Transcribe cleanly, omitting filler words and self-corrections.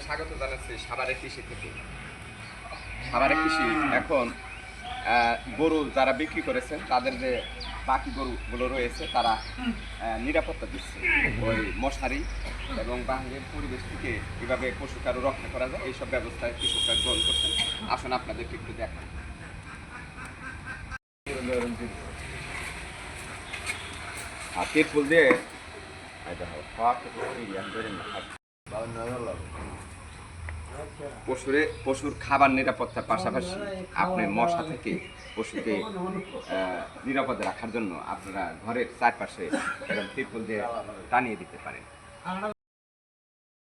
স্বাগত জানাচ্ছি সাভারের কৃষি থেকে। সাভারের কৃষি এখন গরু যারা বিক্রি করেছেন তাদের যে বাকি গরুগুলো রয়েছে তারা নিরাপত্তা দিচ্ছে, ওই মশারি এবং বাহিরের পরিবেশ থেকে কীভাবে পশুকে আরও রক্ষা করা যায় এইসব ব্যবস্থায় কৃষকরা গ্রহণ করছেন। আসুন আপনাদেরকে একটু দেখান। হাতের ফুল দিয়ে পশুর খাবার নিরাপত্তার পাশাপাশি আপনি মশা থেকে পশুকে নিরাপদে রাখার জন্য আপনারা ঘরের চারপাশে এরকম ত্রিপল দিয়ে টানিয়ে দিতে পারেন।